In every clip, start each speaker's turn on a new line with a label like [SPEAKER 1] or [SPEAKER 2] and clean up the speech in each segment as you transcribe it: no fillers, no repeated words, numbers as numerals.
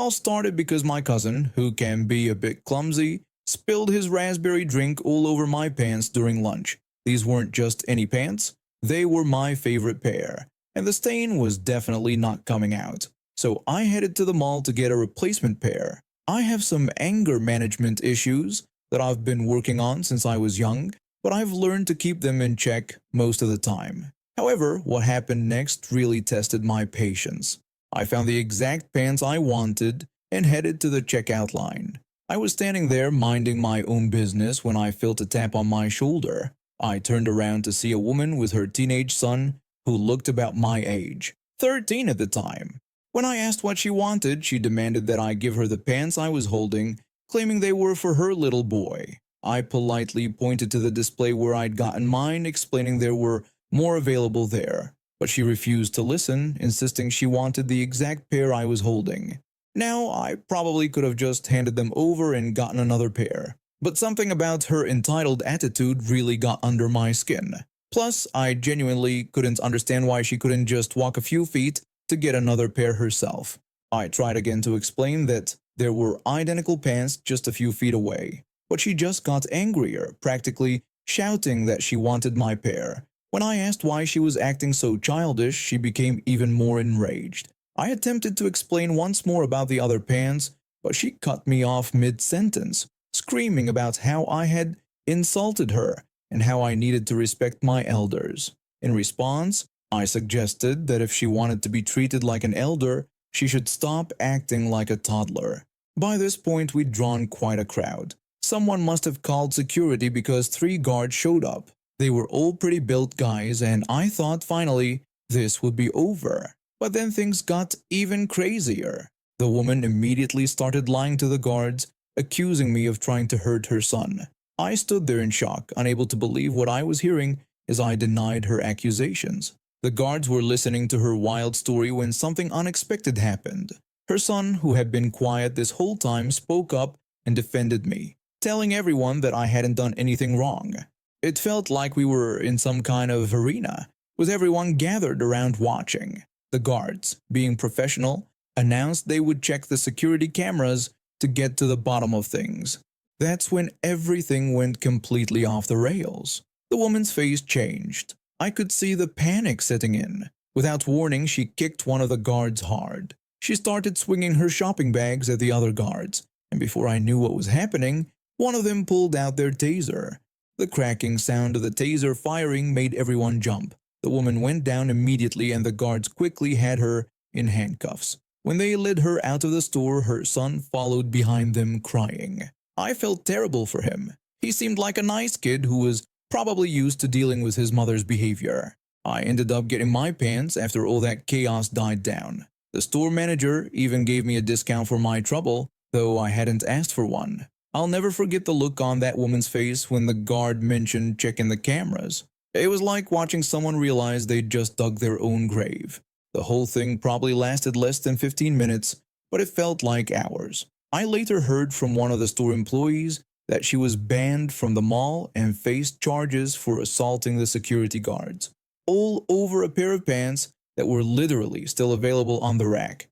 [SPEAKER 1] all started because my cousin, who can be a bit clumsy, spilled his raspberry drink all over my pants during lunch. These weren't just any pants, they were my favorite pair, and the stain was definitely not coming out. So I headed to the mall to get a replacement pair. I have some anger management issues that I've been working on since I was young, but I've learned to keep them in check most of the time. However, what happened next really tested my patience. I found the exact pants I wanted and headed to the checkout line. I was standing there minding my own business when I felt a tap on my shoulder. I turned around to see a woman with her teenage son who looked about my age, 13 at the time. When I asked what she wanted, she demanded that I give her the pants I was holding, claiming they were for her little boy. I politely pointed to the display where I'd gotten mine, explaining there were more available there, but she refused to listen, insisting she wanted the exact pair I was holding. Now, I probably could have just handed them over and gotten another pair, but something about her entitled attitude really got under my skin. Plus, I genuinely couldn't understand why she couldn't just walk a few feet to get another pair herself. I tried again to explain that there were identical pants just a few feet away, but she just got angrier, practically shouting that she wanted my pair. When I asked why she was acting so childish, she became even more enraged. I attempted to explain once more about the other pants, but she cut me off mid-sentence, screaming about how I had insulted her and how I needed to respect my elders. In response, I suggested that if she wanted to be treated like an elder, she should stop acting like a toddler. By this point, we'd drawn quite a crowd. Someone must have called security because 3 guards showed up. They were all pretty built guys, and I thought finally this would be over. But then things got even crazier. The woman immediately started lying to the guards, accusing me of trying to hurt her son. I stood there in shock, unable to believe what I was hearing as I denied her accusations. The guards were listening to her wild story when something unexpected happened. Her son, who had been quiet this whole time, spoke up and defended me, telling everyone that I hadn't done anything wrong. It felt like we were in some kind of arena, with everyone gathered around watching. The guards, being professional, announced they would check the security cameras to get to the bottom of things. That's when everything went completely off the rails. The woman's face changed. I could see the panic setting in. Without warning, she kicked one of the guards hard. She started swinging her shopping bags at the other guards, and before I knew what was happening, one of them pulled out their taser. The cracking sound of the taser firing made everyone jump. The woman went down immediately and the guards quickly had her in handcuffs. When they led her out of the store, her son followed behind them crying. I felt terrible for him. He seemed like a nice kid who was probably used to dealing with his mother's behavior. I ended up getting my pants after all that chaos died down. The store manager even gave me a discount for my trouble, though I hadn't asked for one. I'll never forget the look on that woman's face when the guard mentioned checking the cameras. It was like watching someone realize they'd just dug their own grave. The whole thing probably lasted less than 15 minutes, but it felt like hours. I later heard from one of the store employees that she was banned from the mall and faced charges for assaulting the security guards, all over a pair of pants that were literally still available on the rack.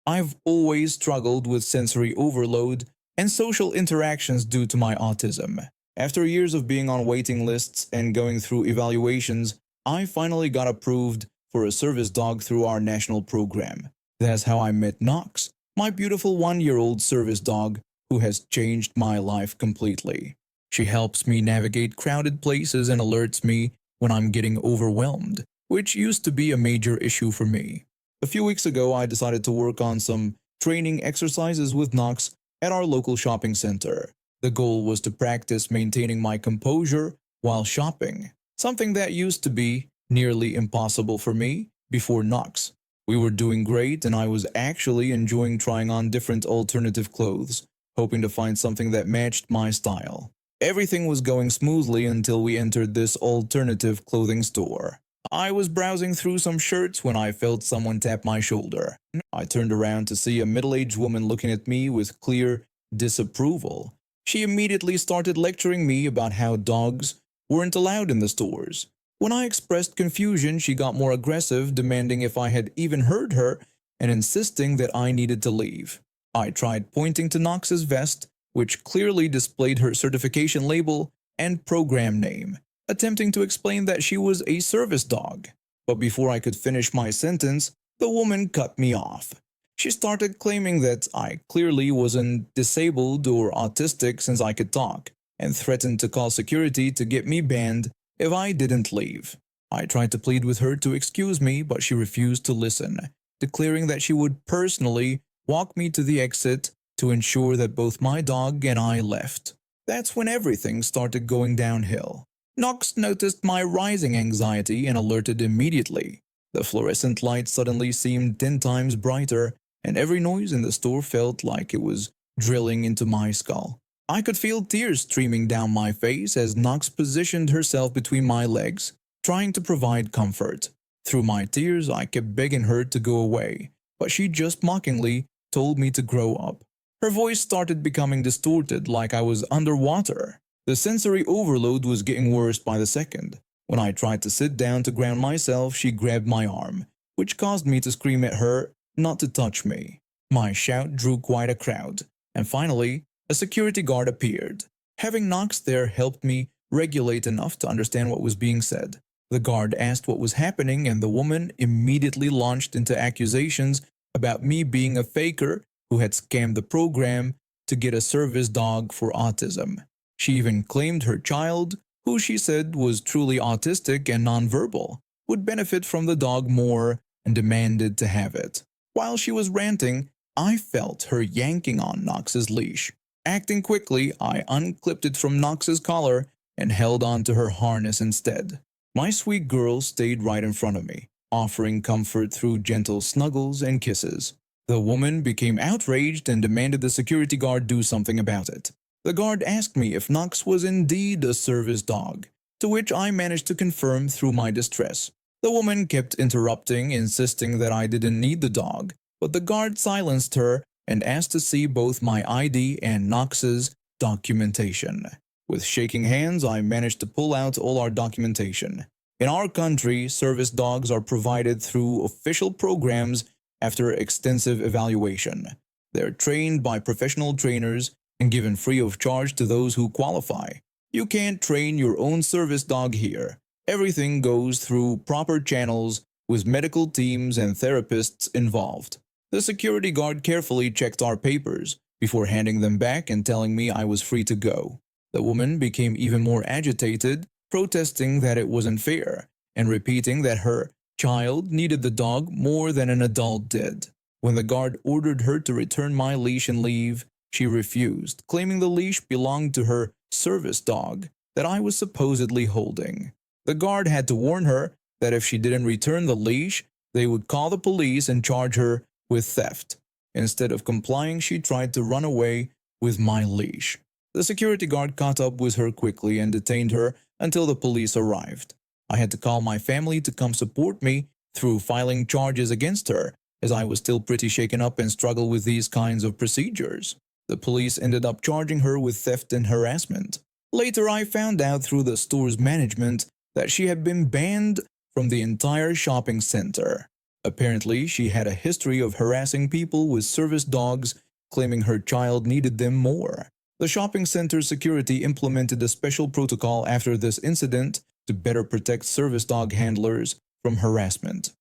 [SPEAKER 1] I've always struggled with sensory overload and social interactions due to my autism. After years of being on waiting lists and going through evaluations, I finally got approved for a service dog through our national program. That's how I met Knox, my beautiful 1-year-old service dog who has changed my life completely. She helps me navigate crowded places and alerts me when I'm getting overwhelmed, which used to be a major issue for me. A few weeks ago, I decided to work on some training exercises with Knox at our local shopping center. The goal was to practice maintaining my composure while shopping, something that used to be nearly impossible for me before Knox. We were doing great and I was actually enjoying trying on different alternative clothes, hoping to find something that matched my style. Everything was going smoothly until we entered this alternative clothing store. I was browsing through some shirts when I felt someone tap my shoulder. I turned around to see a middle-aged woman looking at me with clear disapproval. She immediately started lecturing me about how dogs weren't allowed in the stores. When I expressed confusion, she got more aggressive, demanding if I had even heard her and insisting that I needed to leave. I tried pointing to Knox's vest, which clearly displayed her certification label and program name, attempting to explain that she was a service dog. But before I could finish my sentence, the woman cut me off. She started claiming that I clearly wasn't disabled or autistic since I could talk, and threatened to call security to get me banned if I didn't leave. I tried to plead with her to excuse me, but she refused to listen, declaring that she would personally walk me to the exit to ensure that both my dog and I left. That's when everything started going downhill. Knox noticed my rising anxiety and alerted immediately. The fluorescent light suddenly seemed 10 times brighter, and every noise in the store felt like it was drilling into my skull. I could feel tears streaming down my face as Knox positioned herself between my legs, trying to provide comfort. Through my tears, I kept begging her to go away, but she just mockingly told me to grow up. Her voice started becoming distorted, like I was underwater. The sensory overload was getting worse by the second. When I tried to sit down to ground myself, she grabbed my arm, which caused me to scream at her not to touch me. My shout drew quite a crowd, and finally, a security guard appeared. Having Knox there helped me regulate enough to understand what was being said. The guard asked what was happening, and the woman immediately launched into accusations about me being a faker who had scammed the program to get a service dog for autism. She even claimed her child, who she said was truly autistic and nonverbal, would benefit from the dog more and demanded to have it. While she was ranting, I felt her yanking on Knox's leash. Acting quickly, I unclipped it from Knox's collar and held on to her harness instead. My sweet girl stayed right in front of me, offering comfort through gentle snuggles and kisses. The woman became outraged and demanded the security guard do something about it. The guard asked me if Knox was indeed a service dog, to which I managed to confirm through my distress. The woman kept interrupting, insisting that I didn't need the dog, but the guard silenced her and asked to see both my ID and Knox's documentation. With shaking hands, I managed to pull out all our documentation. In our country, service dogs are provided through official programs after extensive evaluation. They're trained by professional trainers and given free of charge to those who qualify. You can't train your own service dog here. Everything goes through proper channels with medical teams and therapists involved. The security guard carefully checked our papers before handing them back and telling me I was free to go. The woman became even more agitated, protesting that it wasn't fair and repeating that her child needed the dog more than an adult did. When the guard ordered her to return my leash and leave, she refused, claiming the leash belonged to her service dog that I was supposedly holding. The guard had to warn her that if she didn't return the leash, they would call the police and charge her with theft. Instead of complying, she tried to run away with my leash. The security guard caught up with her quickly and detained her until the police arrived. I had to call my family to come support me through filing charges against her, as I was still pretty shaken up and struggled with these kinds of procedures. The police ended up charging her with theft and harassment. Later, I found out through the store's management that she had been banned from the entire shopping center. Apparently, she had a history of harassing people with service dogs, claiming her child needed them more. The shopping center security implemented a special protocol after this incident to better protect service dog handlers from harassment.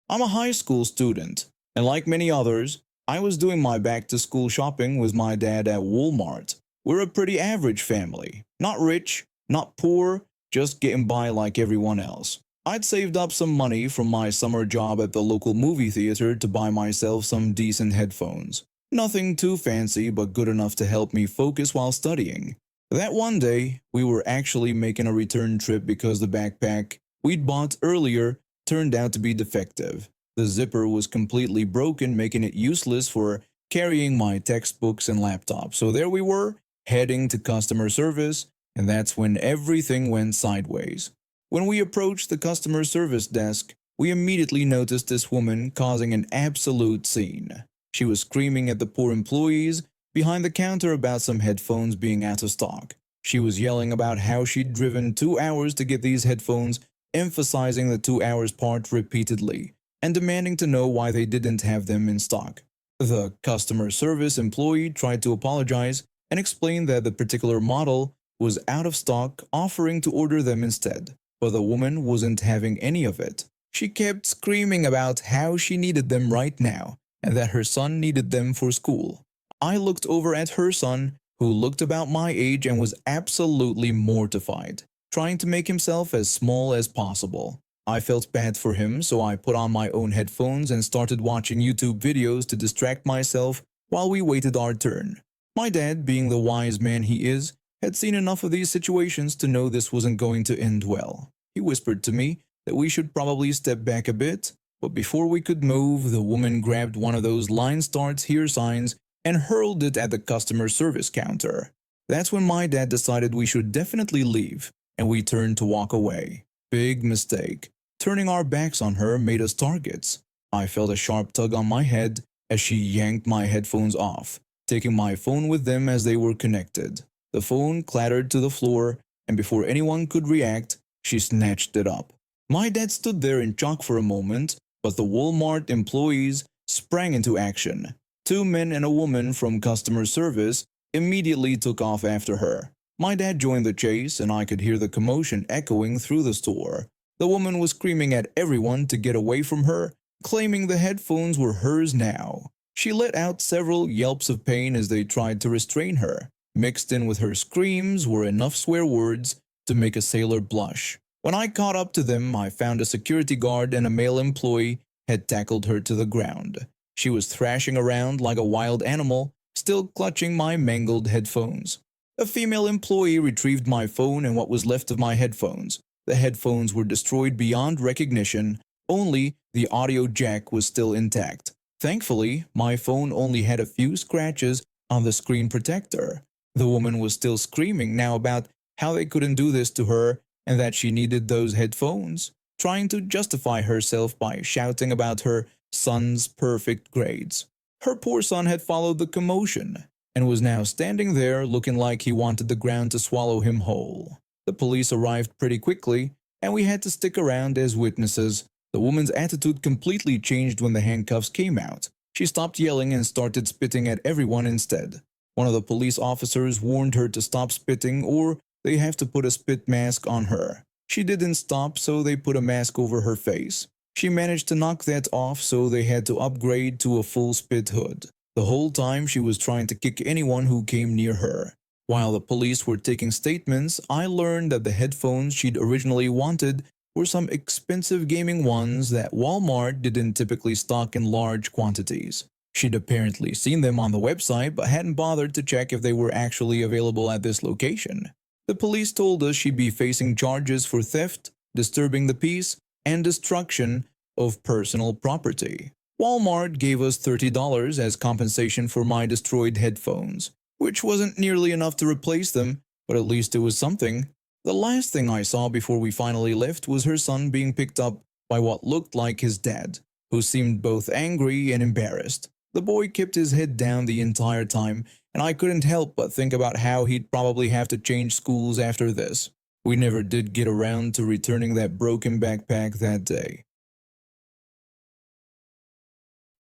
[SPEAKER 1] I'm a high school student, and like many others, I was doing my back-to-school shopping with my dad at Walmart. We're a pretty average family. Not rich, not poor, just getting by like everyone else. I'd saved up some money from my summer job at the local movie theater to buy myself some decent headphones. Nothing too fancy, but good enough to help me focus while studying. That one day, we were actually making a return trip because the backpack we'd bought earlier turned out to be defective. The zipper was completely broken, making it useless for carrying my textbooks and laptop. So there we were, heading to customer service, and that's when everything went sideways. When we approached the customer service desk, we immediately noticed this woman causing an absolute scene. She was screaming at the poor employees behind the counter about some headphones being out of stock. She was yelling about how she'd driven 2 hours to get these headphones emphasizing the 2 hours part repeatedly and demanding to know why they didn't have them in stock. The customer service employee tried to apologize and explain that the particular model was out of stock, offering to order them instead, but the woman wasn't having any of it. She kept screaming about how she needed them right now and that her son needed them for school. I looked over at her son, who looked about my age and was absolutely mortified, trying to make himself as small as possible. I felt bad for him, so I put on my own headphones and started watching YouTube videos to distract myself while we waited our turn. My dad, being the wise man he is, had seen enough of these situations to know this wasn't going to end well. He whispered to me that we should probably step back a bit, but before we could move, the woman grabbed one of those "line starts here" signs and hurled it at the customer service counter. That's when my dad decided we should definitely leave, and we turned to walk away. Big mistake. Turning our backs on her made us targets. I felt a sharp tug on my head as she yanked my headphones off, taking my phone with them as they were connected. The phone clattered to the floor, and before anyone could react, she snatched it up. My dad stood there in shock for a moment, but the Walmart employees sprang into action. 2 men and a woman from customer service immediately took off after her. My dad joined the chase, and I could hear the commotion echoing through the store. The woman was screaming at everyone to get away from her, claiming the headphones were hers now. She let out several yelps of pain as they tried to restrain her. Mixed in with her screams were enough swear words to make a sailor blush. When I caught up to them, I found a security guard and a male employee had tackled her to the ground. She was thrashing around like a wild animal, still clutching my mangled headphones. A female employee retrieved my phone and what was left of my headphones. The headphones were destroyed beyond recognition, only the audio jack was still intact. Thankfully, my phone only had a few scratches on the screen protector. The woman was still screaming now about how they couldn't do this to her and that she needed those headphones, trying to justify herself by shouting about her son's perfect grades. Her poor son had followed the commotion and was now standing there looking like he wanted the ground to swallow him whole. The police arrived pretty quickly, and we had to stick around as witnesses. The woman's attitude completely changed when the handcuffs came out. She stopped yelling and started spitting at everyone instead. One of the police officers warned her to stop spitting or they have to put a spit mask on her. She didn't stop, so they put a mask over her face. She managed to knock that off, so they had to upgrade to a full spit hood. The whole time she was trying to kick anyone who came near her. While the police were taking statements, I learned that the headphones she'd originally wanted were some expensive gaming ones that Walmart didn't typically stock in large quantities. She'd apparently seen them on the website but hadn't bothered to check if they were actually available at this location. The police told us she'd be facing charges for theft, disturbing the peace, and destruction of personal property. Walmart gave us $30 as compensation for my destroyed headphones, which wasn't nearly enough to replace them, but at least it was something. The last thing I saw before we finally left was her son being picked up by what looked like his dad, who seemed both angry and embarrassed. The boy kept his head down the entire time, and I couldn't help but think about how he'd probably have to change schools after this. We never did get around to returning that broken backpack that day.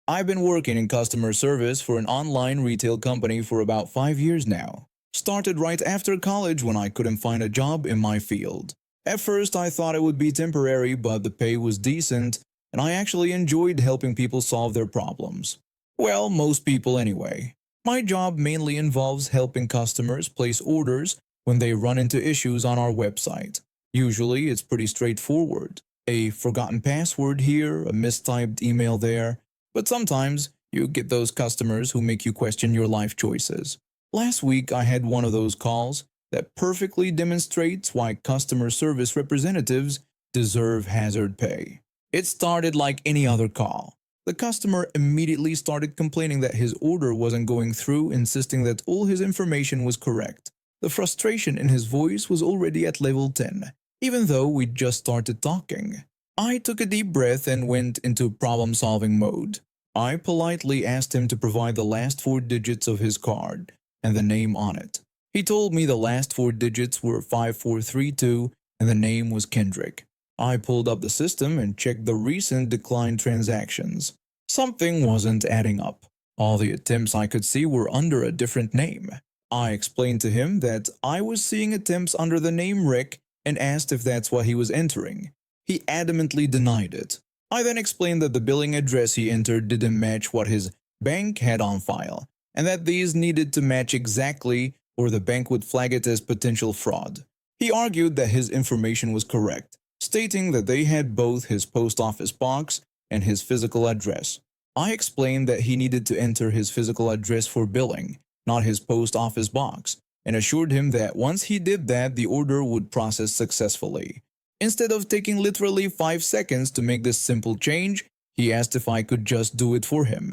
[SPEAKER 1] I've been working in customer service for an online retail company for about 5 years now. Started right after college when I couldn't find a job in my field. At first I thought it would be temporary, but the pay was decent, and I actually enjoyed helping people solve their problems. Well, most people anyway. My job mainly involves helping customers place orders when they run into issues on our website. Usually it's pretty straightforward. A forgotten password here, a mistyped email there. But sometimes you get those customers who make you question your life choices. Last week I had one of those calls that perfectly demonstrates why customer service representatives deserve hazard pay. It started like any other call. The customer immediately started complaining that his order wasn't going through, insisting that all his information was correct. The frustration in his voice was already at level 10, even though we'd just started talking. I took a deep breath and went into problem-solving mode. I politely asked him to provide the last 4 digits of his card and the name on it. He told me the last 4 digits were 5432 and the name was Kendrick. I pulled up the system and checked the recent declined transactions. Something wasn't adding up. All the attempts I could see were under a different name. I explained to him that I was seeing attempts under the name Rick and asked if that's what he was entering. He adamantly denied it. I then explained that the billing address he entered didn't match what his bank had on file, and that these needed to match exactly or the bank would flag it as potential fraud. He argued that his information was correct, stating that they had both his post office box and his physical address. I explained that he needed to enter his physical address for billing, not his post office box, and assured him that once he did that, the order would process successfully. Instead of taking literally 5 seconds to make this simple change, he asked if I could just do it for him.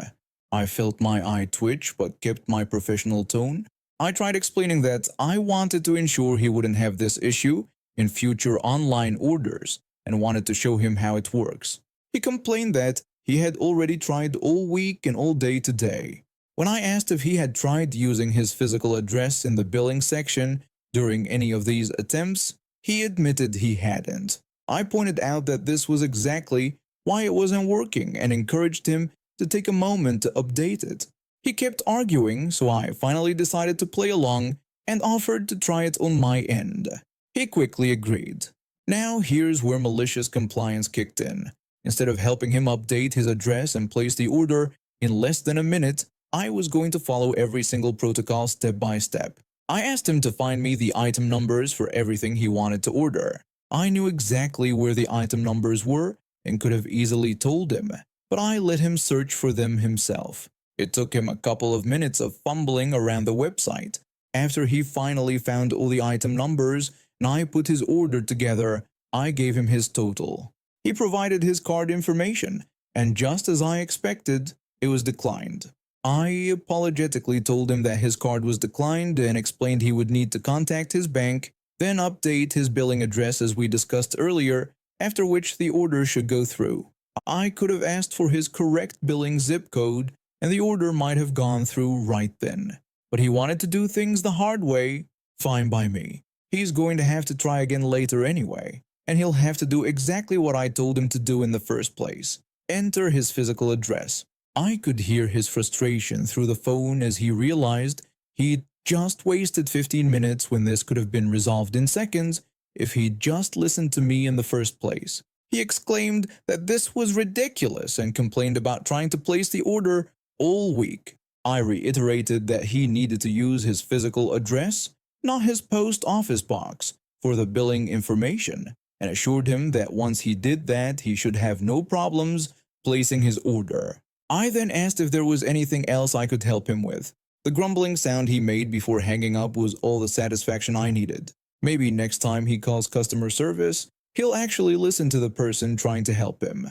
[SPEAKER 1] I felt my eye twitch but kept my professional tone. I tried explaining that I wanted to ensure he wouldn't have this issue in future online orders and wanted to show him how it works. He complained that he had already tried all week and all day today. When I asked if he had tried using his physical address in the billing section during any of these attempts, he admitted he hadn't. I pointed out that this was exactly why it wasn't working and encouraged him to take a moment to update it. He kept arguing, so I finally decided to play along and offered to try it on my end. He quickly agreed. Now here's where malicious compliance kicked in. Instead of helping him update his address and place the order in less than a minute, I was going to follow every single protocol step by step. I asked him to find me the item numbers for everything he wanted to order. I knew exactly where the item numbers were and could have easily told him, but I let him search for them himself. It took him a couple of minutes of fumbling around the website. After he finally found all the item numbers and I put his order together, I gave him his total. He provided his card information, and just as I expected, it was declined. I apologetically told him that his card was declined and explained he would need to contact his bank, then update his billing address as we discussed earlier, after which the order should go through. I could have asked for his correct billing zip code and the order might have gone through right then. But he wanted to do things the hard way. Fine by me. He's going to have to try again later anyway, and he'll have to do exactly what I told him to do in the first place. Enter his physical address. I could hear his frustration through the phone as he realized he'd just wasted 15 minutes when this could have been resolved in seconds if he'd just listened to me in the first place. He exclaimed that this was ridiculous and complained about trying to place the order all week. I reiterated that he needed to use his physical address, not his post office box, for the billing information, and assured him that once he did that, he should have no problems placing his order. I then asked if there was anything else I could help him with. The grumbling sound he made before hanging up was all the satisfaction I needed. Maybe next time he calls customer service, he'll actually listen to the person trying to help him.